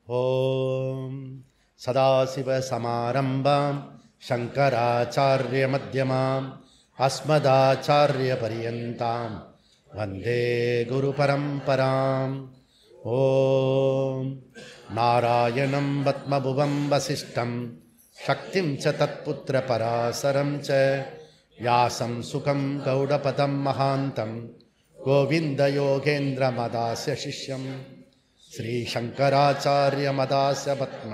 ஓம் சதாசிவசமாரம்பாம் சங்கராச்சார்யமத்யமாம் அஸ்மதாச்சார்யபரியந்தாம் வந்தே குருபரம்பராம். ஓம் நாராயணம் பத்மபுவம் வசிஷ்டம் சக்திம் ச தத்புத்திரபராசரம் ச வியாசம் சுகம் கௌடபதம் மகாந்தம் கோவிந்தயோகேந்திரமதாஸ்ய சிஷ்யம் ஸ்ரீசங்கராச்சார்யமதாஸ்ய பத்ம.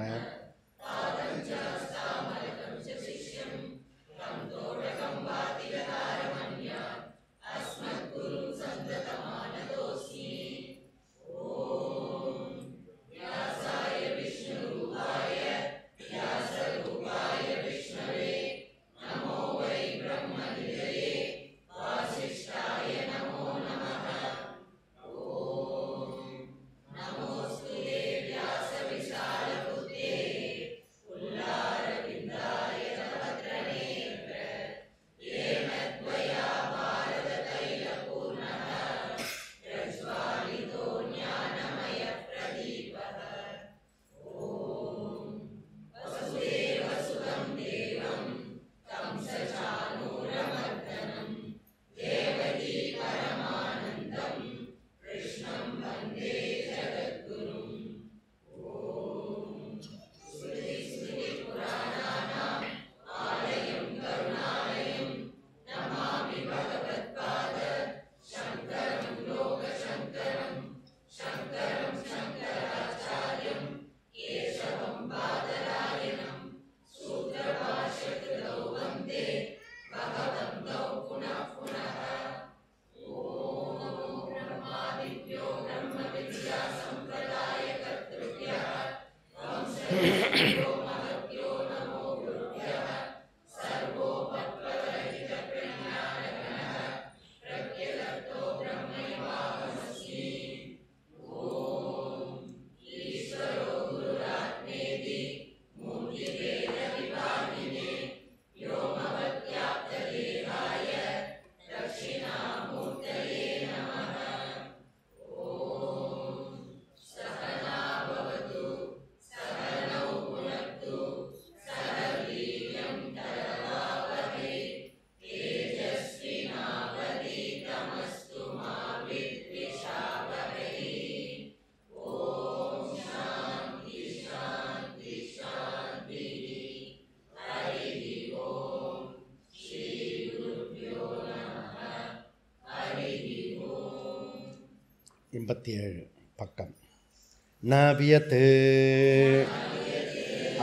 பக்கம். ந வியத்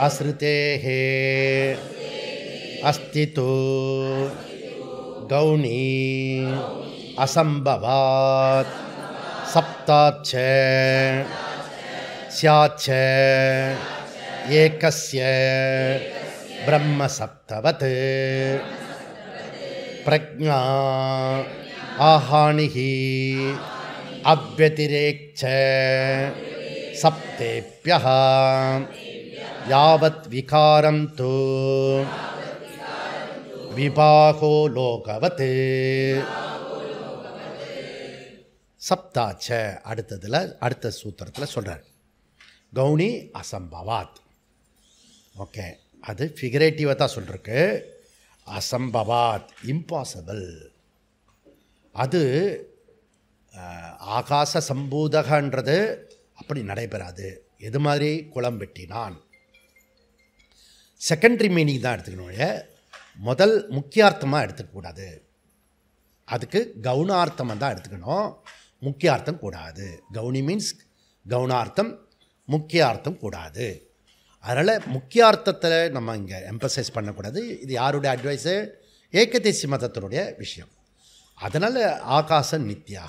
அஸ்ருதேஹ அஸ்திது கௌணி அசம்பவாத் சப்தாச்ச ஸ்யாச்ச ஏகஸ்ய பிரம்ம சப்தவத் பிரஜ்ஞா ஆஹானிஹி அவ்யதிரேக்ச சப்தேப்யஹ யாவத் விகாரம் து விபாகோ லோகவத். சப்தாச்ச அடுத்த சூத்திரத்தில் சொல்கிறார். கௌணி அசம்பவாத். ஓகே, அது ஃபிகரேட்டிவாக தான் சொல்லிருக்கு. அசம்பவாத் இம்பாசிபிள். அது ஆகாச சம்பூதகன்றது அப்படி நடைபெறாது. எது மாதிரி குளம் வெட்டினான். செகண்டரி மீனிங் தான் எடுத்துக்கணும், முதல் முக்கியார்த்தமாக எடுத்துக்கக்கூடாது. அதுக்கு கவுனார்த்தமாக தான் எடுத்துக்கணும், முக்கியார்த்தம் கூடாது. கவுனி மீன்ஸ் கவுனார்த்தம், முக்கியார்த்தம் கூடாது. அதனால் முக்கியார்த்தத்தில் நம்ம இங்கே எம்பசைஸ் பண்ணக்கூடாது. இது யாருடைய அட்வைஸு? ஏகதேசி மதத்தினுடைய விஷயம். அதனால் ஆகாச நித்யா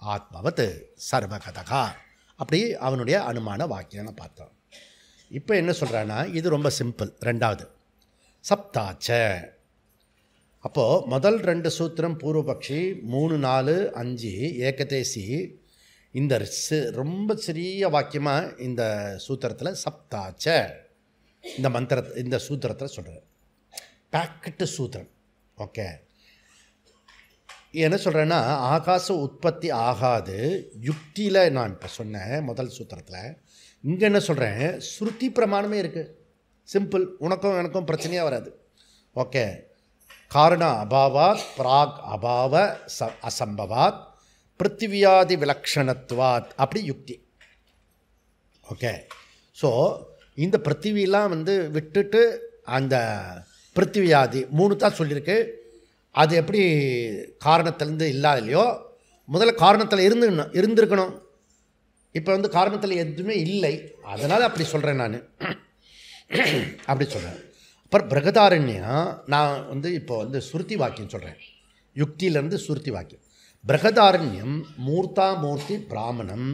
ஆத்மவத் சர்வகதகா அப்படி அவனுடைய அனுமான வாக்கியம் பார்த்தோம். இப்போ என்ன சொல்கிறான்னா, இது ரொம்ப சிம்பிள். ரெண்டாவது சப்தாச்ச. அப்போது முதல் ரெண்டு சூத்திரம் பூர்வபக்ஷி, 3, 4, 5 ஏகதேசி. இந்த ரொம்ப சிறிய வாக்கியமாக இந்த சூத்திரத்தில் சப்தாச்ச இந்த சூத்திரத்தில் சொல்கிறார். பேக்கெட்டு சூத்திரம். ஓகே, என்ன சொல்கிறேன்னா, ஆகாச உற்பத்தி ஆகாது யுக்தியில். நான் இப்போ சொன்னேன் முதல் சூத்திரத்தில் இங்கே என்ன சொல்கிறேன், ஸ்ருதி பிரமாணமே இருக்குது. சிம்பிள், உனக்கும் எனக்கும் பிரச்சனையாக வராது. ஓகே, காரண அபாவாத் பிராக் அபாவ அசம்பவாத் பிருத்திவியாதி விலக்ஷணத்துவாத், அப்படி யுக்தி. ஓகே, ஸோ இந்த பிருத்திவிலாம் விட்டுட்டு அந்த பிருத்திவியாதி 3 தான் சொல்லியிருக்கு. அது எப்படி காரணத்திலேருந்து இல்லாத இல்லையோ, முதல்ல காரணத்தில் இருந்திருக்கணும். இப்போ காரணத்தில் எதுவுமே இல்லை, அதனால் அப்படி சொல்கிறேன் நான். அப்படி சொல்கிறேன். அப்புறம் பிரகதாரண்யம் நான் இப்போ சுருத்தி வாக்கியம் சொல்கிறேன், யுக்தியிலேருந்து சுருத்தி வாக்கியம். பிரகதாரண்யம் மூர்த்தா மூர்த்தி பிராமணம்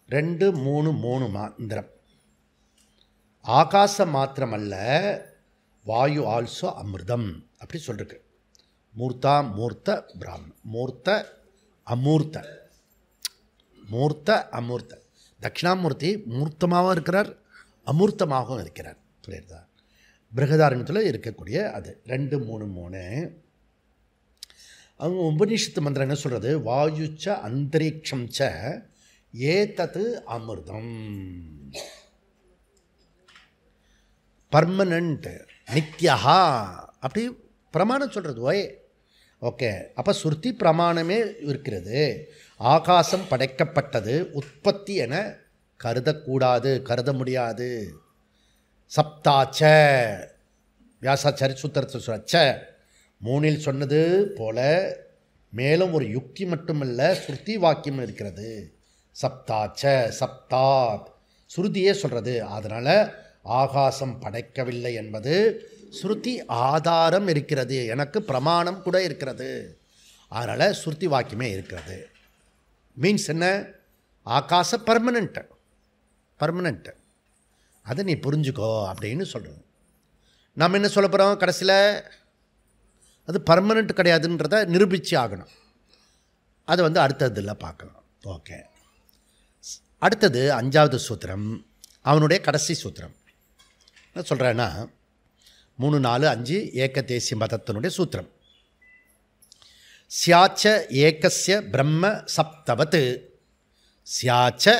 2 3 3 மந்திரம். ஆகாசம் மாத்திரமல்ல, வாயு ஆல்சோ அமிர்தம் அப்படி சொல்லிருக்கு. மூர்த்தா மூர்த்த பிராமணம், மூர்த்த அமூர்த்த, மூர்த்த அமூர்த்த. தட்சிணாமூர்த்தி மூர்த்தமாகவும் இருக்கிறார், அமூர்த்தமாகவும் இருக்கிறார். புரியுதா? பிரகதாரண்யத்தில் இருக்கக்கூடிய அது 2 3 3. அவங்க உபநிஷத்து மந்திரம் என்ன சொல்கிறது, வாயுச்ச அந்தரிக்ஷம் ச ஏதது அமிர்தம், பர்மனண்ட் நித்யா, அப்படி பிரமாணம் சொல்கிறது. ஓகே, அப்போ சுருத்தி பிரமாணமே இருக்கிறது. ஆகாசம் படைக்கப்பட்டது, உற்பத்தி என கருதக்கூடாது, கருத முடியாது. சப்தாச்ச வியாசாச்சாரி சூத்திரத்தை சொல்லச்ச 3 சொன்னது போல மேலும் ஒரு யுக்தி மட்டுமல்ல, ஸ்ருதி வாக்கியம் இருக்கிறது. சப்தாச்ச, சப்தாத் ஸ்ருதியே சொல்கிறது. அதனால் ஆகாசம் படைக்கவில்லை என்பது ஸ்ருதி ஆதாரம் இருக்கிறது, எனக்கு பிரமாணம் கூட இருக்கிறது. அதனால் ஸ்ருதி வாக்கியமே இருக்கிறது. மீன்ஸ் என்ன, ஆகாச பர்மனெண்ட்டு, பர்மனெண்ட்டு, அதை நீ புரிஞ்சுக்கோ அப்படின்னு சொல்கிறோம். நம்ம என்ன சொல்ல போகிறோம் கடைசியில், அது பர்மனெண்ட் கிடையாதுன்றதை நிரூபித்து ஆகணும். அதை அடுத்ததில் பார்க்கலாம். ஓகே, அடுத்தது 5வது சூத்திரம், அவனுடைய கடைசி சூத்திரம். என்ன சொல்கிறேன்னா 3 4 5 ஏகதேசி மதத்தினுடைய சூத்திரம். சியாச்ச ஏகஸ்ய பிரம்ம சப்தவத், சியாச்ச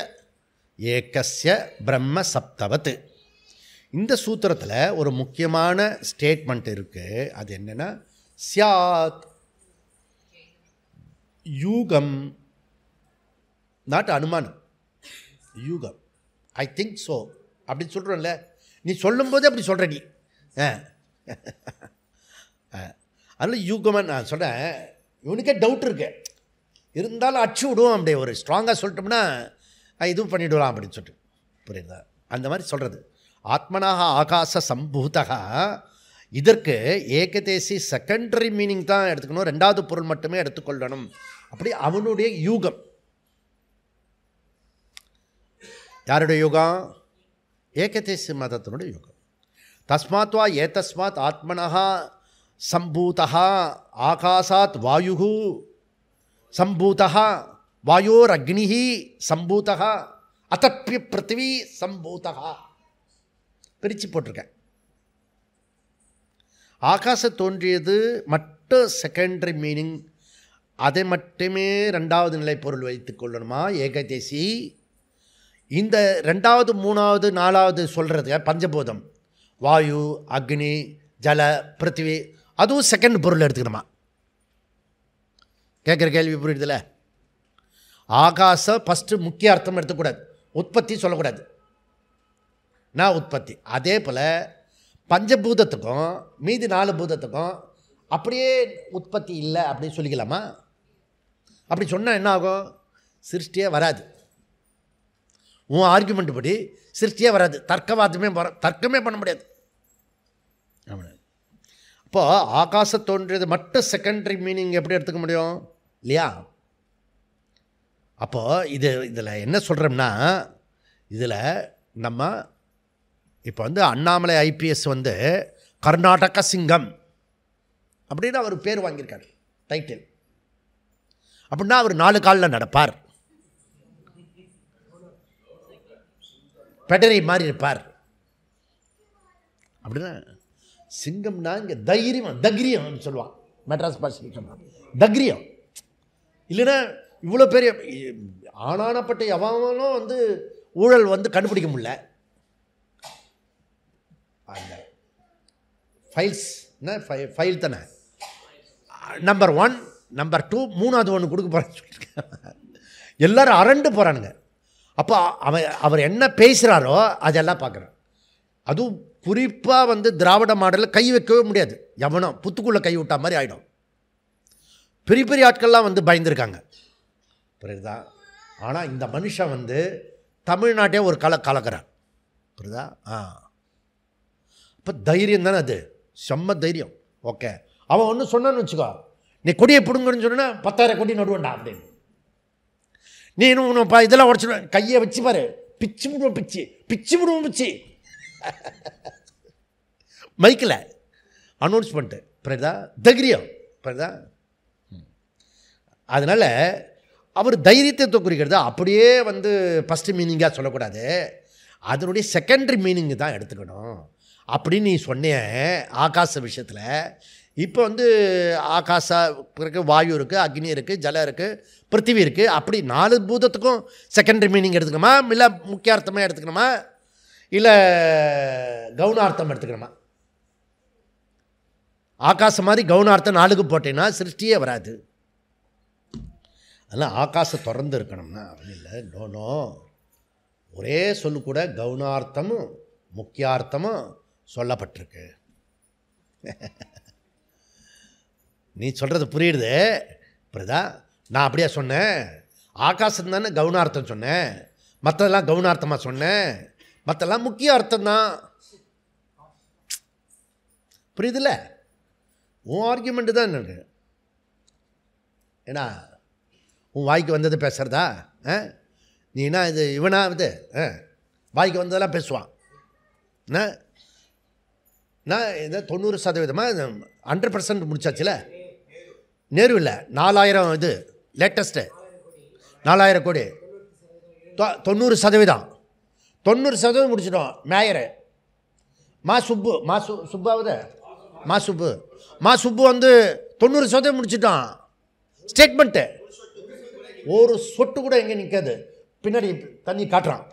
ஏகஸ்ய பிரம்ம சப்தவத். இந்த சூத்திரத்தில் ஒரு முக்கியமான ஸ்டேட்மெண்ட் இருக்குது. அது என்னென்னா, சியாத் யூகம், நாட் அனுமானம், யூகம். ஐ திங்க் ஸோ அப்படின்னு சொல்கிறோம்ல, நீ சொல்லும்போதே அப்படி சொல்கிற நீ. அதனால் யூகமாக நான் சொல்கிறேன், இவனுக்கே டவுட் இருக்கு, இருந்தாலும் அடிச்சு விடுவோம். அப்படியே ஒரு ஸ்ட்ராங்காக சொல்லிட்டோம்னா இதுவும் பண்ணிவிடலாம் அப்படின்னு சொல்லிட்டு. புரியுதா? அந்த மாதிரி சொல்கிறது. ஆத்மனாக ஆகாச சம்பூதா, இதற்கு ஏகதேசி செகண்டரி மீனிங் தான் எடுத்துக்கணும், 2வது பொருள் மட்டுமே எடுத்துக்கொள்ளணும். அப்படி அவனுடைய யூகம். யாருடைய யுகம்? ஏகதேசி மதத்தினுடைய யுகம். தஸ்மாத் வா ஏதஸ்மாத் ஆத்மனः சம்பூதः ஆகாசாத் வாயு சம்பூதः வாயோரக்னிः சம்பூதः அதப்ய பிருத்திவி சம்பூதः, பிரித்து போட்டிருக்கேன். ஆகாசம் தோன்றியது மட்டும் செகண்டரி மீனிங், அதை மட்டுமே 2வது நிலை பொருள் வைத்துக் கொள்ளணுமா ஏகதேசி? இந்த 2வது 3வது 4வது சொல்கிறது பஞ்சபூதம், வாயு அக்னி ஜல பிருத்திவி, அதுவும் செகண்ட் பொருள் எடுத்துக்கணுமா? கேட்குற கேள்வி புரியுதுல? ஆகாசம் ஃபஸ்ட்டு முக்கிய அர்த்தம் எடுத்துக்கூடாது, உற்பத்தி சொல்லக்கூடாது, நான் உற்பத்தி. அதே போல் பஞ்சபூதத்துக்கும் மீதி 4 பூதத்துக்கும் அப்படியே உற்பத்தி இல்லை அப்படின்னு சொல்லிக்கலாமா? அப்படி சொன்னால் என்ன ஆகும்? சிருஷ்டியே வராது. உன் ஆர்குமெண்ட் படி சிருஷ்டியே வராது, தர்க்கவாதமே தர்க்கமே பண்ண முடியாது. அப்போது ஆகாசம் தோன்றியது மட்டும் செகண்டரி மீனிங் எப்படி எடுத்துக்க முடியும் இல்லையா? அப்போது இதில் என்ன சொல்கிறோம்னா, இதில் நம்ம இப்போ அண்ணாமலை ஐபிஎஸ் கர்நாடக சிங்கம் அப்படின்னு அவர் பேர் வாங்கியிருக்காரு, டைட்டில். அப்படின்னா அவர் 4 காலில் நடப்பார், பெடரி மாதிரி இருப்பார். அப்படின்னா சிங்கம்னா இங்கே தைரியம், தக்ரியம் சொல்லுவான், மெட்ராஸ் பாஷையில் சொன்னான், தக்ரியம். இல்லைன்னா இவ்வளோ பெரிய ஆனானப்பட்ட எவனும் ஊழல் வந்து கண்டுபிடிக்க முடியல. அந்த ஃபைல்ஸ் என்ன ஃபைல் தானே நம்பர் 1, நம்பர் 2, 3வது ஒன்று கொடுக்க போகிறேன்னு சொல்லியிருக்கேன். எல்லோரும் அரண்டு போகிறானுங்க. அப்போ அவர் என்ன பேசுகிறாரோ அதெல்லாம் பார்க்குறேன். அதுவும் குறிப்பாக வந்து திராவிட மாடலில் கை வைக்கவே முடியாது. எவனோ புத்துக்குள்ளே கை விட்டா மாதிரி ஆகிடும். பெரிய பெரிய ஆட்கள்லாம் வந்து பயந்துருக்காங்க, புரியுதா? ஆனால் இந்த மனுஷன் வந்து தமிழ்நாட்டே ஒரு கலக்கிறான், புரியுதா? இப்போ தைரியம் தானே அது, செம்ம தைரியம். ஓகே, அவன் ஒன்று சொன்னான்னு வச்சுக்கோ, நீ கொடியை பிடுங்கன்னு சொன்னா 10,000 கொடி நடுவேண்டா அப்படின்னு. நீ இன்னும் இதெல்லாம் உடச்சிடுவேன், கையை வச்சு பாரு, பிச்சு விடுவோம், பிச்சு விடுவோம், பிச்சு மைக்கில் அனௌன்ஸ்மெண்ட்டு, புரியுதா? தைரியம், புரியுதா? அதனால் அவர் தைரியத்தை குறிக்கிறது அப்படியே வந்து ஃபஸ்ட்டு மீனிங்காக சொல்லக்கூடாது, அதனுடைய செகண்டரி மீனிங்கு தான் எடுத்துக்கணும் அப்படின்னு நீ சொன்னிய ஆகாச விஷயத்தில். இப்போ வந்து ஆகாசா இருக்குது, வாயு இருக்குது, அக்னி இருக்குது, ஜலம் இருக்குது, பிருத்திவி இருக்குது. அப்படி 4 பூதத்துக்கும் செகண்டரி மீனிங் எடுத்துக்கணுமா, இல்லை முக்கியார்த்தமாக எடுத்துக்கணுமா, இல்லை கவுனார்த்தம் எடுத்துக்கணுமா? ஆகாசம் மாதிரி கவுனார்த்தம் 4க்கு போட்டேன்னா சிருஷ்டியே வராது. அதெல்லாம் ஆகாசம் திறந்து இருக்கணும்னா அப்படி இல்லை. நோ, ஒரே சொல்லு கூட கவுனார்த்தமும் முக்கியார்த்தமும் சொல்லப்பட்டிருக்கு. நீ சொல்கிறது புரியுது, புரியுதா? நான் அப்படியே சொன்னேன், ஆகாசம் தானே கவுனார்த்தம் சொன்னேன், மற்றதெல்லாம் கவுனார்த்தமாக சொன்னேன், மற்றெல்லாம் முக்கிய அர்த்தம் தான். புரியுதுல்ல? உன் ஆர்கியூமெண்ட்டு தான் எனக்கு. ஏன்னா உன் வாய்க்கு வந்தது பேசுகிறதா? நீ என்ன இது இவனா இது வாய்க்கு வந்ததெல்லாம் பேசுவான். நான் இந்த 90% 100% முடிச்சாச்சுல. நேரு இல்லை, 4000 இது லேட்டஸ்ட்டு 4000 கோடி, 90% முடிச்சிட்டோம். மேயரு சுப்பாவது சுப்பு வந்து 90% முடிச்சிட்டான். ஸ்டேட்மெண்ட்டு ஒரு சொட்டு கூட எங்கே நிற்காது, பின்னாடி தண்ணி காட்டுறான்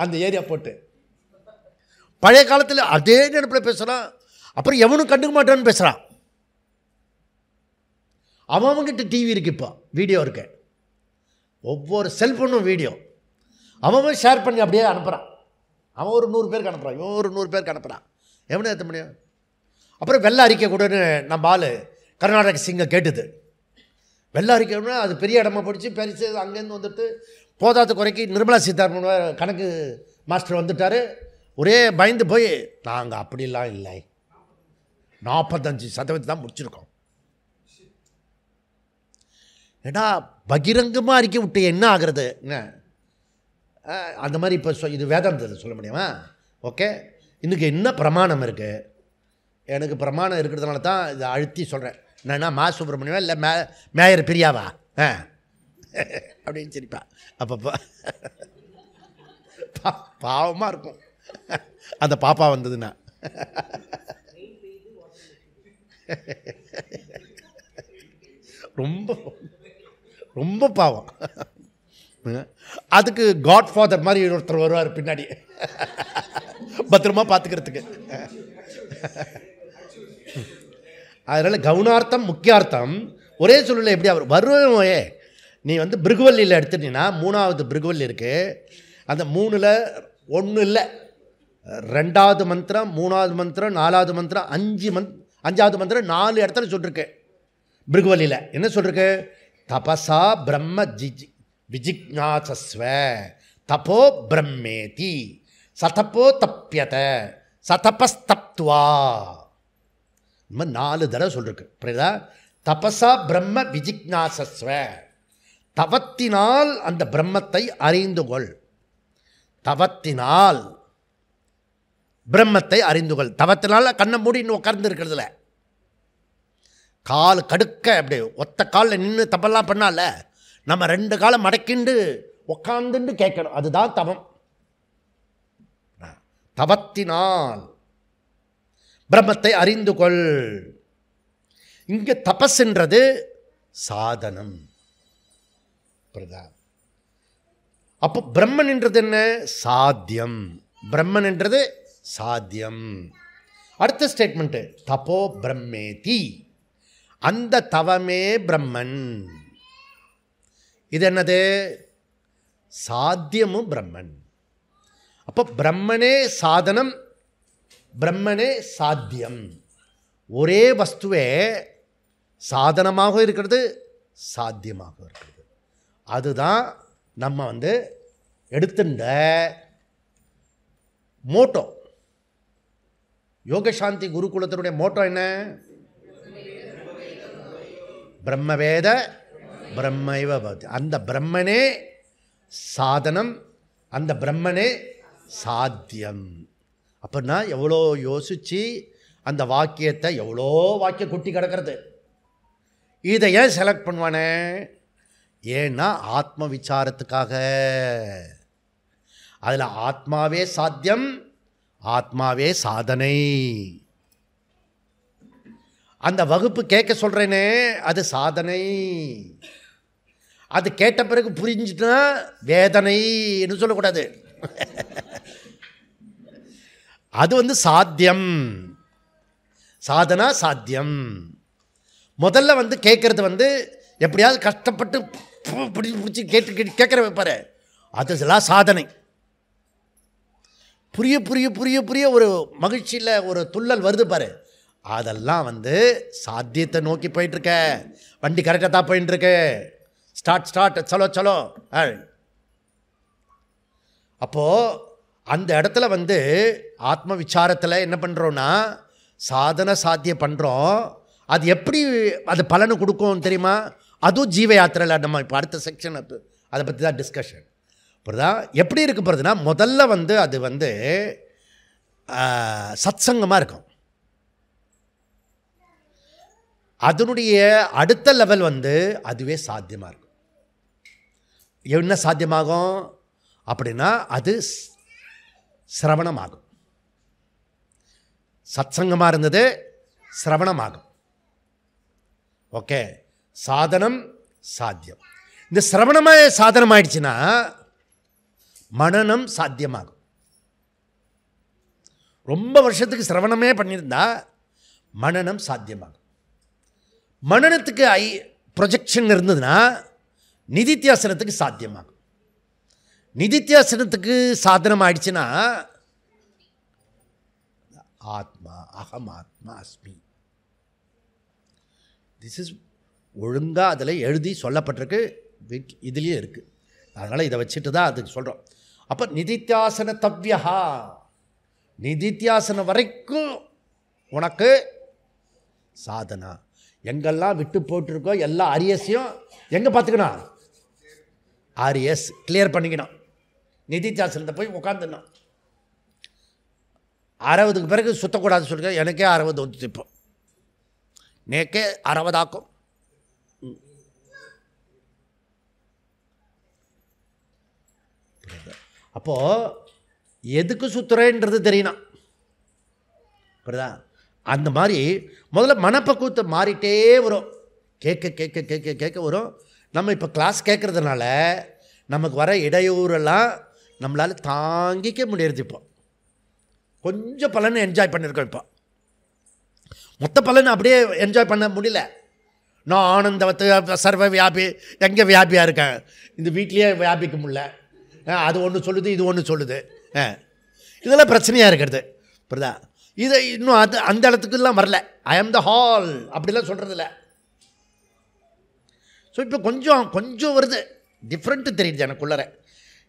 அந்த ஏரியா போட்டு. பழைய காலத்தில் அதே நினைப்பில் பேசுகிறான், அப்புறம் எவனும் கண்டுக்க மாட்டான்னு பேசுகிறான். அவன்கிட்ட டிவி இருக்குது, இப்போ வீடியோ இருக்கு, ஒவ்வொரு செல்ஃபோனும் வீடியோ அவன் ஷேர் பண்ணி அப்படியே அனுப்புகிறான். அவன் ஒரு 100 பேருக்கு அனுப்புகிறான், இவன் ஒரு 100 பேருக்கு அனுப்புகிறான். எவனே ஏற்ற முடியும்? அப்புறம் வெள்ளை அறிக்கை கூடன்னு நம்ம ஆள் கர்நாடக சிங்கம் கேட்டுது. வெள்ளை அறிக்கைன்னா அது பெரிய இடமா படித்து பெருசு, அங்கேருந்து வந்துட்டு போதாத குறைக்கு நிர்மலா சீதாராமன் கணக்கு மாஸ்டர் வந்துட்டார். ஒரே பயந்து போய், நாங்கள் அப்படிலாம் இல்லை, 45% தான் முடிச்சிருக்கோம். ஏடா பகிரங்கமாக அறிக்கை விட்டு என்ன ஆகிறது? அந்த மாதிரி இப்போ இது வேதாந்தத்தில் சொல்ல முடியுமா? ஓகே, இன்னைக்கு என்ன பிரமாணம் இருக்குது? எனக்கு பிரமாணம் இருக்கிறதுனால தான் இதை அழுத்தி சொல்கிறேன். என்னன்னா மா சுப்பிரமணியமா இல்லை மேயர் பிரியாவா அப்படின்னு சரிப்பா. அப்பப்போ பாவமாக இருக்கும் அந்த பாப்பா வந்ததுன்னா. ரொம்ப ரொம்ப பாவம். அதுக்கு காட்ஃபாதர் மாதிரி ஒருத்தர் வருவார் பின்னாடி பத்திரமா பார்த்துக்கிறதுக்கு. அதனால் கவுனார்த்தம் முக்கியார்த்தம் ஒரே சொல்லல. எப்படி அவர் வருவே? நீ வந்து பிருகுவல்லியில் எடுத்துட்டீங்கன்னா 3வது பிருகுவல்லி இருக்குது. அந்த 3ல் 1 இல்லை, 2வது மந்திரம், 3வது மந்திரம், 4வது மந்திரம், 5வது மந்திரம் 4 இடத்துல சொல்லிருக்கு. பிருகுவல்லியில் என்ன சொல்லிருக்கு? தபசா பிரம்ம விஜிக்ஞாசஸ்வ தபோ பிரம்மேதி சதப்போ தப்பியத சதபஸ்தப்துவா. இந்த மாதிரி 4 தடவை சொல்லிருக்கு, புரியுதா? தபசா பிரம்ம விஜிக்ஞாசஸ்வ, தவத்தினால் அந்த பிரம்மத்தை அறிந்து கொள். தவத்தினால் பிரம்மத்தை அறிந்து கொள். தவத்தினால் கண்ணை மூடி இன்னும் உட்கார்ந்து இருக்கிறதுல, கால் கடுக்க அப்படி ஒத்த காலில் நின்று தப்பெல்லாம் பண்ணால, நம்ம 2 காலை மடக்கிண்டு உட்காந்துண்டு கேட்கணும். அதுதான் தவம். தவத்தினால் பிரம்மத்தை அறிந்து கொள். இங்கே தபஸ்ன்றது சாதனம். அப்போ பிரம்மன் என்றது என்ன? சாத்தியம். பிரம்மன் என்றது சாத்தியம். அடுத்த ஸ்டேட்மெண்ட்டு, தபோ பிரம்மேதி, அந்த தவமே பிரம்மன். இது என்னது? சாத்தியமும் பிரம்மன். அப்போ பிரம்மனே சாதனம், பிரம்மனே சாத்தியம். ஒரே வஸ்துவே சாதனமாக இருக்கிறது, சாத்தியமாக இருக்கிறது. அதுதான் நம்ம எடுத்துட்ட மோட்டோ. யோகசாந்தி குருகுலத்தினுடைய மோட்டோ என்ன? பிரம்மவேத பிரம்மைவ பவதி. அந்த பிரம்மனே சாதனம், அந்த பிரம்மனே சாத்தியம். அப்படின்னா எவ்வளோ யோசித்து அந்த வாக்கியத்தை, எவ்வளோ வாக்கியம் குட்டி கிடக்கிறது. இதை ஏன் செலக்ட் பண்ணுவானே? ஏன்னா ஆத்ம விசாரத்துக்காக. அதில் ஆத்மாவே சாத்தியம், ஆத்மாவே சாதனை. அந்த வகுப்பு கேட்க சொல்கிறேனே, அது சாதனை. அது கேட்ட பிறகு புரிஞ்சுட்டுனா வேதனைன்னு சொல்லக்கூடாது. அது சாத்தியம், சாதனா சாத்தியம். முதல்ல கேட்கறது எப்படியாவது கஷ்டப்பட்டு பிடிச்சி கேட்குற வைப்பாரு, அதெல்லாம் சாதனை. புரிய புரிய புரிய புரிய ஒரு மகிழ்ச்சியில் ஒரு துள்ளல் வருது பாரு, அதெல்லாம் சாத்தியத்தை நோக்கி போயிட்டுருக்க. வண்டி கரெக்டாக தான் போயிட்டுருக்கு. ஸ்டார்ட் ஸ்டார்ட் சலோ சலோ. அப்போது அந்த இடத்துல ஆத்ம விசாரத்தில் என்ன பண்ணுறோன்னா, சாதனை சாத்தியம் பண்ணுறோம். அது எப்படி அது பலனை கொடுக்கும் தெரியுமா? அதுவும் ஜீவ யாத்திரையில் நம்ம இப்போ அடுத்த செக்ஷன் அதை பற்றி தான் டிஸ்கஷன். அப்புறம் எப்படி இருக்க போகிறதுனா, முதல்ல அது சத்சங்கமாக இருக்கும். அதனுடைய அடுத்த லெவல் அதுவே சாத்தியமாக இருக்கும். என்ன சாத்தியமாகும் அப்படின்னா, அது சிரவணமாகும். சத்சங்கமாக இருந்தது சிரவணமாகும். ஓகே, சாதனம் சாத்தியம். இந்த சிரவணமாக சாதனம் ஆயிடுச்சுன்னா மனனம் சாத்தியமாகும். ரொம்ப வருஷத்துக்கு சிரவணமே பண்ணியிருந்தா மனனம் சாத்தியமாகும். மனனத்துக்கு ப்ரொஜெக்ஷன் இருந்ததுன்னா நிதித்தியாசனத்துக்கு சாத்தியமாகும். நிதித்தியாசனத்துக்கு சாதனம் ஆயிடுச்சுன்னா ஆத்மா, அகம் ஆத்மா அஸ்மி. திஸ் இஸ் ஒழுங்காக அதில் எழுதி சொல்லப்பட்டிருக்கு, இதுலேயே இருக்குது. அதனால் இதை வச்சுட்டு தான் அதுக்கு சொல்கிறோம். அப்போ நிதித்தியாசன தவ்யா, நிதித்தியாசனம் வரைக்கும் உனக்கு சாதனா. எங்கெல்லாம் விட்டு போட்டிருக்கோ எல்லா அரியஸையும் எங்கே பார்த்துக்கணும்? ஆரியஸ் கிளியர் பண்ணிக்கணும். நிதித்தியாசனத்தை போய் உட்காந்துடணும். 60க்கு பிறகு சுற்றக்கூடாது சொல்லுங்க. எனக்கே 60 வந்துச்சு. இப்போ நேக்கே 60 ஆக்கும். அப்போது எதுக்கு சுற்றுறேன்றது தெரியணும். புரியுதா? அந்த மாதிரி முதல்ல மனப்பக்குவத்தை மாறிட்டே வரும். கேட்க கேட்க கேட்க கேட்க வரும். நம்ம இப்போ கிளாஸ் கேட்குறதுனால நமக்கு வர இடையூறெல்லாம் நம்மளால் தாங்கிக்க முடியறது. இப்போ கொஞ்சம் பலனை என்ஜாய் பண்ணியிருக்கோம். இப்போ மொத்த பலனை அப்படியே என்ஜாய் பண்ண முடியல. நான் ஆனந்தவத்து சர்வ வியாபி, எங்கே வியாபியாக இருக்கேன், இந்த வீட்லேயே வியாபிக்க முடியல. அது ஒன்று சொல்லுது, இது ஒன்று சொல்லுது. இதெல்லாம் பிரச்சனையாக இருக்கிறது. புரியுதா? இதை இன்னும் அந்த இடத்துக்குலாம் வரல. ஐ ஆம் த ஹால் அப்படிலாம் சொல்கிறதில்ல. ஸோ இப்போ கொஞ்சம் வருது, டிஃப்ரெண்ட்டு தெரியுது எனக்குள்ளற.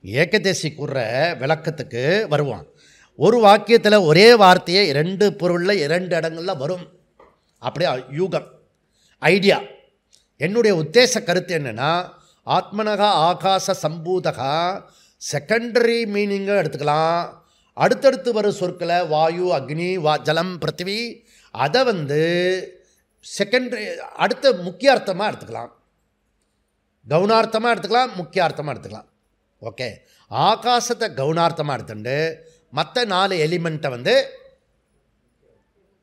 ஏகதேசி கூறுற விளக்கத்துக்கு வருவான். ஒரு வாக்கியத்தில் ஒரே வார்த்தையை 2 பொருளில் 2 இடங்களில் வரும். அப்படியே யூகம் ஐடியா. என்னுடைய உத்தேச கருத்து என்னென்னா, ஆத்மனகா ஆகாச சம்பூதகா செகண்டரி மீனிங்காக எடுத்துக்கலாம். அடுத்தடுத்து வரும் சொற்களை வாயு, அக்னி, ஜலம், பிருத்திவி, அதை செகண்டரி அடுத்த முக்கிய அர்த்தமாக எடுத்துக்கலாம். கவுனார்த்தமாக எடுத்துக்கலாம், முக்கிய அர்த்தமாக எடுத்துக்கலாம். ஓகே, ஆகாசத்தை கவுனார்த்தமாக எடுத்துட்டு மற்ற 4 எலிமெண்ட்டை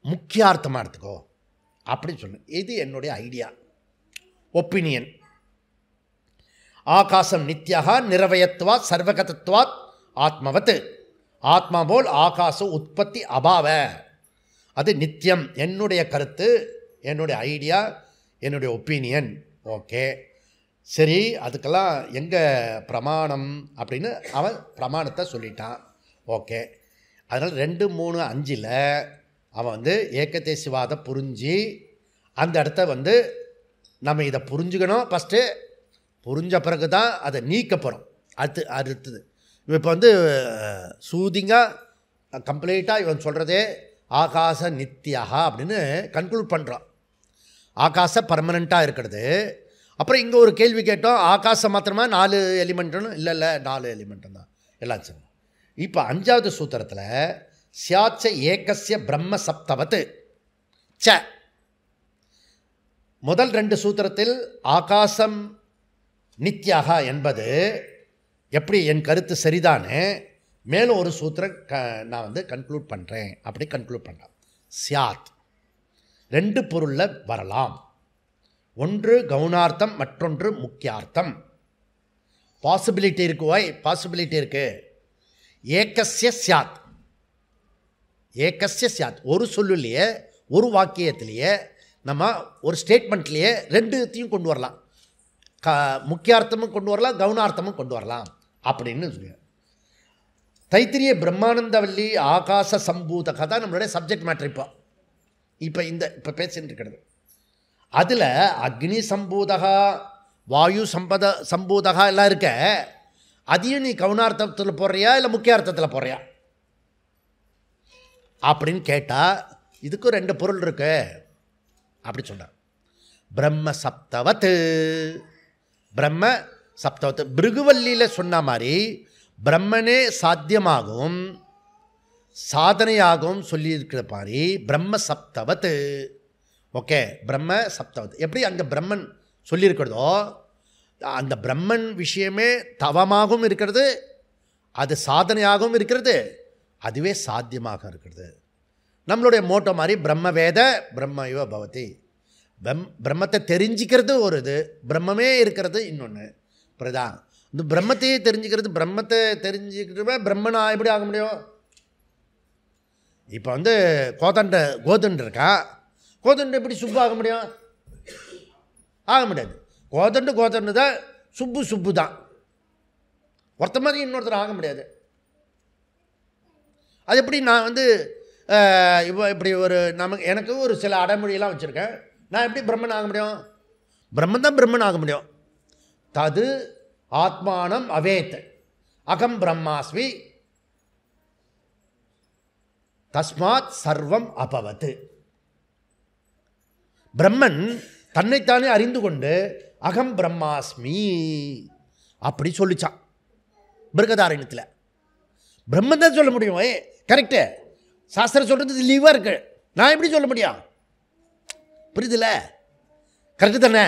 முக்கியார்த்தமாக எடுத்துக்கோ அப்படின்னு சொன்னேன். இது என்னுடைய ஐடியா, ஒப்பீனியன். ஆகாசம் நித்யா நிரவயத்வாத் சர்வகதத்வாத் ஆத்மவத். ஆத்மா போல் ஆகாசம் உற்பத்தி அபாவ, அது நித்தியம். என்னுடைய கருத்து, என்னுடைய ஐடியா, என்னுடைய ஒப்பீனியன். ஓகே சரி, அதுக்கெல்லாம் எங்கே பிரமாணம் அப்படின்னு அவன் பிரமாணத்தை சொல்லிட்டான். ஓகே, அதனால் 2, 3, 5 அவன் வந்து ஏகதேசிவாத புரிஞ்சு அந்த இடத்த நம்ம இதை புரிஞ்சுக்கணும். ஃபஸ்ட்டு புரிஞ்ச பிறகு தான் அதை நீக்க போகிறோம். அடுத்தது இப்போ சூதிங்காக கம்ப்ளீட்டாக இவன் சொல்கிறதே ஆகாச நித்யா அப்படின்னு கன்க்ளூட் பண்ணுறான். ஆகாச பர்மனெண்ட்டாக இருக்கிறது. அப்புறம் இங்கே ஒரு கேள்வி கேட்டோம், ஆகாசம் மாத்திரமா 4 எலிமெண்ட்டுன்னு? இல்லை 4 எலிமெண்ட்டும் தான் எல்லாம் சரி. இப்போ 5வது சூத்திரத்தில் சியாச்ச ஏகஸ்ய பிரம்ம சப்தவத் ச. முதல் 2 சூத்திரத்தில் ஆகாசம் நித்யாக என்பது எப்படி என் கருத்து சரிதானே, மேலும் ஒரு சூத்திரம் நான் கன்க்ளூட் பண்ணுறேன். அப்படி கன்க்ளூட் பண்ணுறேன். சியாத் 2 பொருளில் வரலாம். ஒன்று கவுனார்த்தம், மற்றொன்று முக்கியார்த்தம். பாசிபிலிட்டி இருக்கு. வாய் பாசிபிலிட்டி இருக்கு. ஏகஸ்ய சியாத், ஏகஸ்ய சியாத் ஒரு சொல்லுலையே, ஒரு வாக்கியத்திலேயே, நம்ம ஒரு ஸ்டேட்மெண்ட்லேயே 2த்தையும் கொண்டு வரலாம். முக்கியார்த்தமும் கொண்டு வரலாம், கவுனார்த்தமும் கொண்டு வரலாம் அப்படின்னு சொல்லி. தைத்திரிய பிரம்மானந்தவல்லி ஆகாச சம்பூத கதை நம்மளுடைய சப்ஜெக்ட் மேட்ரு. இப்போ பேசிட்டு இருக்கிறது அதில் அக்னி சம்பூதகா, வாயு சம்பூதகா எல்லாம் இருக்க. அதையும் நீ கவுனார்த்தத்தில் போடுறியா இல்லை முக்கியார்த்தத்தில் போடுறியா அப்படின்னு கேட்டால் இதுக்கும் 2 பொருள் இருக்கு அப்படி சொல்கிறார். பிரம்ம சப்தவத், பிரம்ம சப்தவத். பிருகுவல்லியில் சொன்ன மாதிரி பிரம்மனே சாத்தியமாகவும் சாதனையாகவும் சொல்லியிருக்கிற மாதிரி பிரம்ம சப்தவத். ஓகே, பிரம்ம சப்தவத். எப்படி அங்கே பிரம்மன் சொல்லியிருக்கிறதோ அந்த பிரம்மன் விஷயமே தவமாகவும் இருக்கிறது, அது சாதனையாகவும் இருக்கிறது, அதுவே சாத்தியமாக இருக்கிறது. நம்மளுடைய மோட்டோ மாதிரி பிரம்ம வேத பிரம்மயோ பவதி. பிரம்மத்தை தெரிஞ்சிக்கிறது ஒரு இது, பிரம்மமே இருக்கிறது இன்னொன்று. புரியுதா? இந்த பிரம்மத்தையே தெரிஞ்சுக்கிறது, பிரம்மத்தை தெரிஞ்சுக்கிட்டு பிரம்மனா எப்படி ஆக முடியும்? இப்போ கோதண்டு இருக்கா, கோதண்டு எப்படி சுப்பு ஆக முடியும்? ஆக முடியாது. கோதண்டு தான், சுப்பு தான். ஒருத்த மாதிரி இன்னொருத்தர் ஆக முடியாது. அது எப்படி நான் இப்போ இப்படி எனக்கு ஒரு சில அடைமொழியெல்லாம் வச்சுருக்கேன். நான் எப்படி பிரம்மன் ஆக முடியும்? பிரம்மன் தான் பிரம்மன் ஆக முடியும். தது ஆத்மானம் அவேத் அகம் பிரம்மாஸ்மி தஸ்மாத் சர்வம் அபவத். பிரம்மன் தன்னைத்தானே அறிந்து கொண்டு அகம் பிரம்மாஸ்மி அப்படி சொல்லிச்சான் பிருகதாரண்யத்தில். பிரம்மன் தான் சொல்ல முடியும். கரெக்டு, சாஸ்திரம் சொல்கிறது லீவாக இருக்கு. நான் எப்படி சொல்ல முடியும்? புரியுதுல்ல? கரெக்டு தானே?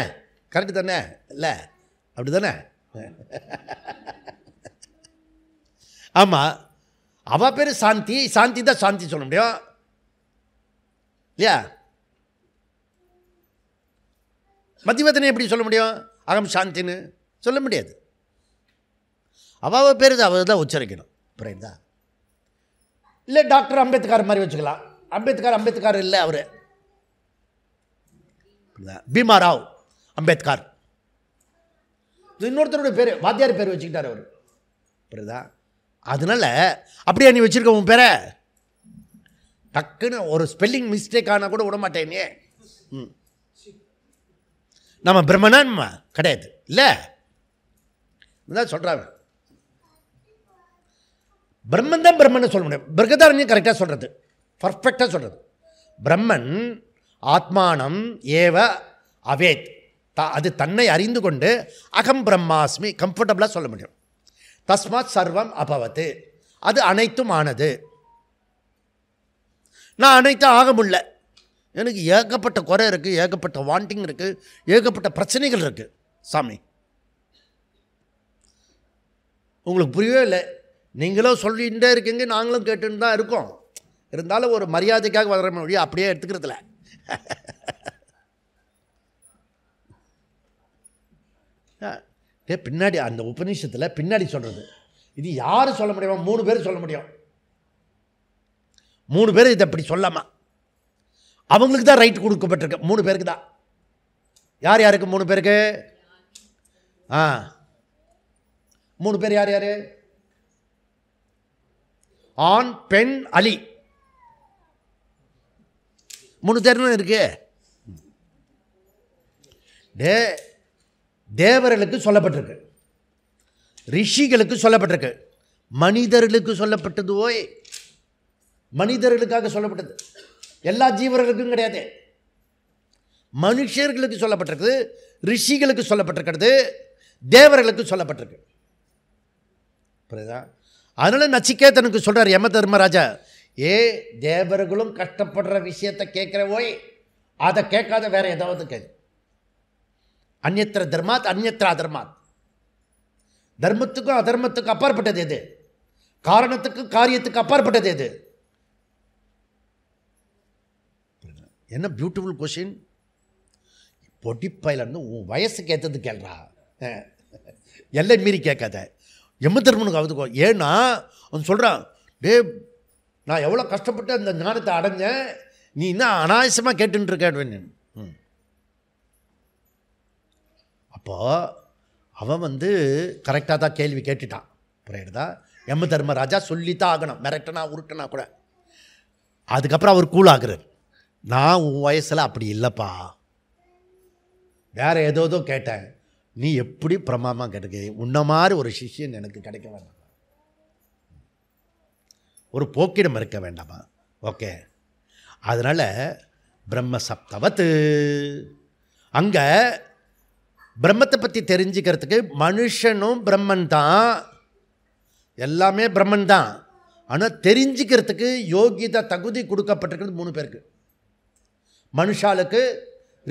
கரெக்டு தானே? இல்லை அப்படி தானே? ஆமாம், அவள் பேர் சாந்தி. சாந்தி தான் சாந்தி சொல்ல முடியும் இல்லையா? மதிவதனை எப்படி சொல்ல முடியும்? அகம் சாந்தின்னு சொல்ல முடியாது. அவள் பேர் அவள் தான் உச்சரிக்கணும். புரியுதா? இல்லை டாக்டர் அம்பேத்கர் மாதிரி வச்சுக்கலாம். அம்பேத்கர் இல்லை, அவர் பீமாராவ் அம்பேத்கர். இன்னொருத்தருடைய பேர், வாத்தியார் பேர் வச்சுக்கிட்டார் அவர். புரியுதா? அதனால் அப்படியே நீ வச்சுருக்க உன் பேரை? டக்குன்னு ஒரு ஸ்பெல்லிங் மிஸ்டேக் ஆனால் கூட விட மாட்டேனே. நம்ம பிரம்மனா கிடையாது இல்லை தான் சொல்கிறாங்க. பிரம்மன் தான் பிரம்மன் சொல்ல முடியும். பிருகதாரண்யம் கரெக்டாக சொல்கிறது, பர்ஃபெக்டாக சொல்கிறது. பிரம்மன் ஆத்மானம் ஏவ அவேத், அது தன்னை அறிந்து கொண்டு அகம் பிரம்மாஸ்மி கம்ஃபர்டபுளாக சொல்ல முடியும். தஸ்மாத் சர்வம் அபவத், அது அனைத்தும் ஆனது. நான் அனைத்தும் ஆக முடியல, எனக்கு ஏகப்பட்ட குறை இருக்குது, ஏகப்பட்ட வாண்டிங் இருக்குது, ஏகப்பட்ட பிரச்சனைகள் இருக்குது. சாமி உங்களுக்கு புரியவே இல்லை. நீங்களும் சொல்லிகிட்டே இருக்கீங்க, நாங்களும் கேட்டுன்னு தான் இருக்கோம். இருந்தாலும் ஒரு மரியாதைக்காக வர முடியும், அப்படியே எடுத்துக்கிறதுல. பின்னாடி அந்த உபநிஷத்தில் பின்னாடி சொல்கிறது. இது யார் சொல்ல முடியுமா? 3 பேர் சொல்ல முடியும். 3 பேர் இதை அப்படி சொல்லாமா? அவங்களுக்கு தான் ரைட் கொடுக்கப்பட்டிருக்கு. 3 பேருக்கு தான். யார் யாருக்கு? 3 பேருக்கு. 3 பேர் யார் யார்? ஆண், பெண், அலி. 3 பேரும் இருக்கு. தேவர்களுக்கு சொல்லப்பட்டிருக்கு, ரிஷிகளுக்கு சொல்லப்பட்டிருக்கு, மனிதர்களுக்கு சொல்லப்பட்டது. ஓய், மனிதர்களுக்காக சொல்லப்பட்டது, எல்லா ஜீவர்களுக்கும் கிடையாது. மனுஷர்களுக்கு சொல்லப்பட்டிருக்கு, ரிஷிகளுக்கு சொல்லப்பட்டிருக்கிறது, தேவர்களுக்கு சொல்லப்பட்டிருக்கு. புரியுதா? அதனால நச்சிகேதனுக்கு சொல்றார் யம தர்மராஜா, தேவர்களும் கஷ்டப்படுற விஷயத்தை கேட்கிற ஓய், அதை கேட்காத வேற ஏதாவது கேட்கு. அந்நியத்திர தர்மாத் அந்நியத்திர அதர்மாத். தர்மத்துக்கும் அதர்மத்துக்கும் அப்பாற்பட்டது எது? காரணத்துக்கு காரியத்துக்கு அப்பாற்பட்டது எது? என்ன பியூட்டிஃபுல் கொஸ்டின். பொடிப்பாயிலிருந்து உன் வயசுக்கு ஏற்றது கேள்றா, எல்லை மீறி கேட்காத. யமதர்மனுக்கு அவுதுக்கோ. ஏன்னா அவன் சொல்கிறான், நான் எவ்வளோ கஷ்டப்பட்டு அந்த ஞானத்தை அடைஞ்சேன், நீ இன்னும் அனாவசியமாக கேட்டுருக்க. அப்போ அவன் கரெக்டாக தான் கேள்வி கேட்டுட்டான். புரியுதா? யம தர்மராஜா சொல்லித்தான் ஆகணும், மிரட்டனா உருட்டனா கூட. அதுக்கப்புறம் அவர் கூல் ஆகுறார். நான் உன் வயசில் அப்படி இல்லைப்பா, வேற ஏதோ கேட்டேன், நீ எப்படி பிரமாமா கிடைக்க, உன்ன மாதிரி ஒரு சிஷ்யன் எனக்கு கிடைக்க வேண்டாம், ஒரு போக்கிடம் இருக்க வேண்டாமா? ஓகே. அதனால் பிரம்ம சப்தவத்து, அங்கே பிரம்மத்தை பற்றி தெரிஞ்சுக்கிறதுக்கு மனுஷனும் பிரம்மன் தான், எல்லாமே பிரம்மன் தான். ஆனால் தெரிஞ்சுக்கிறதுக்கு யோகிதா தகுதி கொடுக்கப்பட்டிருக்கிறது 3 பேருக்கு, மனுஷாளுக்கு,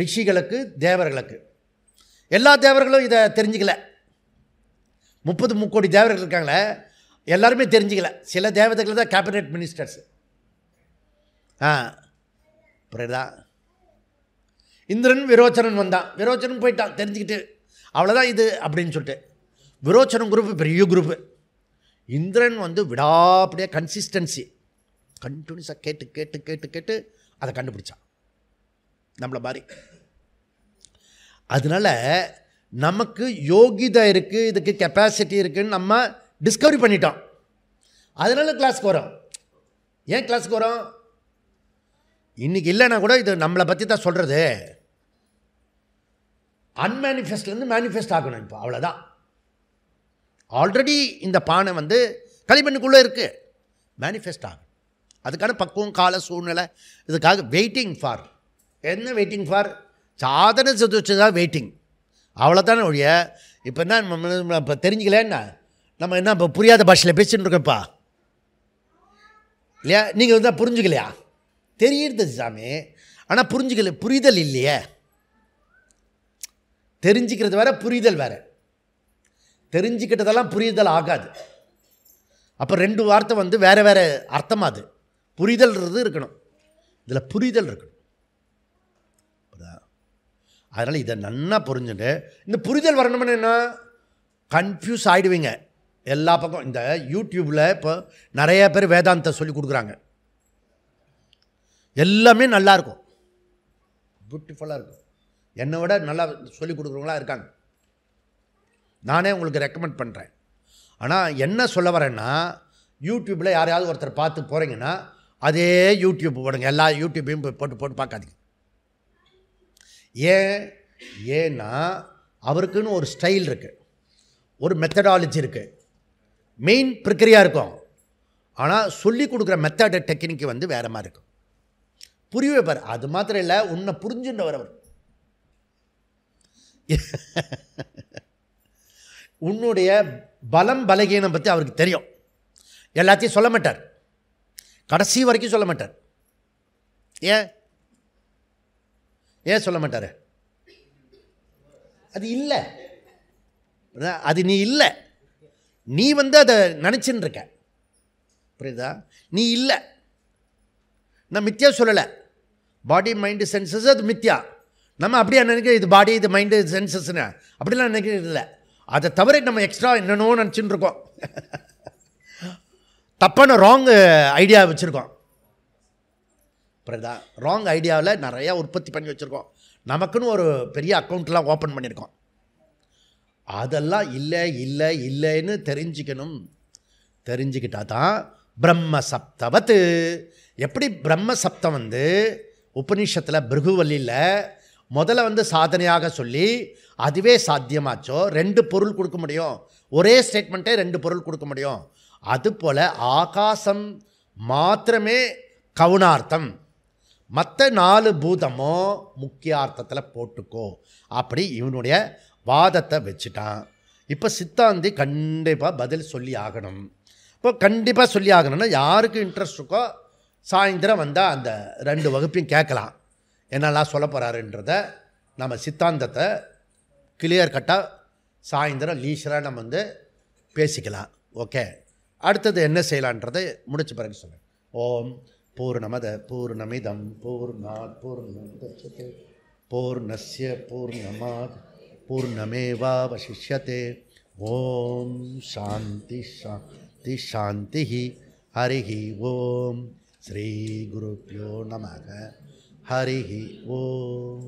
ரிஷிகளுக்கு, தேவர்களுக்கு. எல்லா தேவர்களும் இதை தெரிஞ்சிக்கல. 30 முக்கோடி தேவர்கள் இருக்காங்களே, எல்லாருமே தெரிஞ்சிக்கல. சில தேவதைகள் தான் கேபினெட் மினிஸ்டர்ஸ். புரியுதா? இந்திரன் விரோச்சனன் வந்தான், விரோச்சனன் போயிட்டான் தெரிஞ்சுக்கிட்டு, அவ்வளோதான் இது அப்படின்னு சொல்லிட்டு. விரோச்சனம் குரூப்பு பெரிய குரூப்பு. இந்திரன் விடாப்படியாக கன்சிஸ்டன்சி, கண்டினியூஸாக கேட்டு கேட்டு கேட்டு கேட்டு அதை கண்டுபிடிச்சான் நம்மளை மாதிரி. அதனால் நமக்கு யோகிதா இருக்குது, இதுக்கு கெப்பாசிட்டி இருக்குதுன்னு நம்ம டிஸ்கவரி பண்ணிட்டோம். அதனால கிளாஸுக்கு வரோம். ஏன் கிளாஸுக்கு வரோம்? இன்றைக்கி இல்லைன்னா கூட இது நம்மளை பற்றி தான் சொல்கிறது. அன்மேனிஃபெஸ்ட்லேருந்து மேனிஃபெஸ்ட் ஆகணும். இப்போ அவ்வளோதான். ஆல்ரெடி இந்த பானை களிமண்ணுக்குள்ளே இருக்குது, மேனிஃபெஸ்ட் ஆகும். அதுக்கான பக்குவம், கால சூழ்நிலை, இதுக்காக வெயிட்டிங் ஃபார். என்ன வெயிட்டிங் ஃபார்? சாதனை வச்சு தான் வெயிட்டிங், அவ்வளோதானே ஒழிய. இப்போ என்ன இப்போ தெரிஞ்சிக்கலன்னா நம்ம என்ன இப்போ புரியாத பாஷையில் பேசின்னு இருக்கோம்ப்பா இல்லையா? நீங்கள் தான் புரிஞ்சுக்கலையா? தெரியுது சாமி, ஆனால் புரிஞ்சுக்கல, புரிதல் இல்லையே. தெரிஞ்சுக்கிறது வேறு, புரிதல் வேறு. தெரிஞ்சுக்கிட்டதெல்லாம் புரிதல் ஆகாது. அப்போ 2 வார்த்தை வேறு வேறு அர்த்தமாகுது. புரிதல்ன்றது இருக்கணும், இதில் புரிதல் இருக்கணும். அதனால் இதை நன்னா புரிஞ்சுட்டு, இந்த புரிதல் வரணும்னு என்ன, கன்ஃபியூஸ் ஆகிடுவீங்க எல்லா பக்கம். இந்த யூடியூப்பில் இப்போ நிறைய பேர் வேதாந்தத்தை சொல்லி கொடுக்குறாங்க, எல்லாமே நல்லாயிருக்கும், பியூட்டிஃபுல்லாக இருக்கும். என்னை விட நல்லா சொல்லி கொடுக்குறவங்களாம் இருக்காங்க, நானே உங்களுக்கு ரெக்கமெண்ட் பண்ணுறேன். ஆனால் என்ன சொல்ல வரேன்னா, யூடியூப்பில் யாரையாவது ஒருத்தர் பார்த்து போகிறீங்கன்னா அதே யூடியூப் போடுங்க, எல்லா யூடியூப்பையும் போட்டு போட்டு பார்க்காதீங்க. ஏன்னா அவருக்குன்னு ஒரு ஸ்டைல் இருக்குது, ஒரு மெத்தடாலஜி இருக்குது, மெயின் பிரக்கிரியா இருக்கும். ஆனால் சொல்லி கொடுக்குற மெத்தட் டெக்னிக்கு வேறு மாதிரி இருக்கும். புரிய வைப்பார். அது மாத்திரம் இல்லை, உன்னை புரிஞ்சுன்றவர் அவர். உன்னுடைய பலம் பலகீனம் பற்றி அவருக்கு தெரியும். எல்லாத்தையும் சொல்ல மாட்டார், கடைசி வரைக்கும் சொல்ல மாட்டார். ஏன் சொல்ல மாட்டார்? அது இல்லை, அது நீ இல்லை, நீ அதை நினச்சின்னு இருக்க. புரியுதா? நீ இல்லை, நான் மித்யா சொல்லலை. பாடி மைண்டு சென்சஸ் அது மித்யா. நம்ம அப்படியே நினைக்கிற இது பாடி, இது மைண்டு சென்சஸ்ன்னு அப்படிலாம் நினைக்கிறது இல்லை. அதை தவிர நம்ம எக்ஸ்ட்ரா என்னென்னோ நினச்சின்னு இருக்கோம். தப்பான ராங் ஐடியா வச்சுருக்கோம். புரியுதா? ராங் ஐடியாவில் நிறையா உற்பத்தி பண்ணி வச்சுருக்கோம். நமக்குன்னு ஒரு பெரிய அக்கௌண்ட்லாம் ஓப்பன் பண்ணியிருக்கோம். அதெல்லாம் இல்லை இல்லை இல்லைன்னு தெரிஞ்சுக்கணும். தெரிஞ்சுக்கிட்டா தான் பிரம்ம சப்தவத்து. எப்படி பிரம்ம சப்தம் உபநிஷத்தில் பிருகுவல்லியில் முதல்ல சாதனையாக சொல்லி அதுவே சாத்தியமாச்சோ, 2 பொருள் கொடுக்க முடியும். ஒரே ஸ்டேட்மெண்ட்டே 2 பொருள் கொடுக்க முடியும். அதுபோல் ஆகாசம் மாத்திரமே கவுனார்த்தம், மற்ற 4 பூதமும் முக்கியார்த்தத்தில் போட்டுக்கோ அப்படி இவனுடைய வாதத்தை வச்சுட்டான். இப்போ சித்தாந்தி கண்டிப்பாக பதில் சொல்லி ஆகணும். இப்போ கண்டிப்பாக சொல்லி ஆகணும்னா யாருக்கு இன்ட்ரெஸ்ட் இருக்கோ சாயந்தரம் வந்தால் அந்த 2 வகுப்பையும் கேட்கலாம். என்னெல்லாம் சொல்ல போகிறாருன்றத நம்ம சித்தாந்தத்தை கிளியர் கட்டாக சாயந்தரம் லீஷராக நம்ம பேசிக்கலாம். ஓகே, அடுத்தது என்ன செய்யலான்றதை முடிச்ச பிறகு சொல்லுங்கள். ஓம் பூர்ணமத பூர்ணமிதம் பூர்ணாத் பூர்ணமுதச்யதே பூர்ணஸ்ய பூர்ணமாத் பூர்ணமேவாவசிஷ்யதே. ஓம் சாந்தி சாந்தி சாந்தி. ஹரிஹி ஓம். ஸ்ரீ குருப்யோ நமக. ஹரிஹி ஓம்.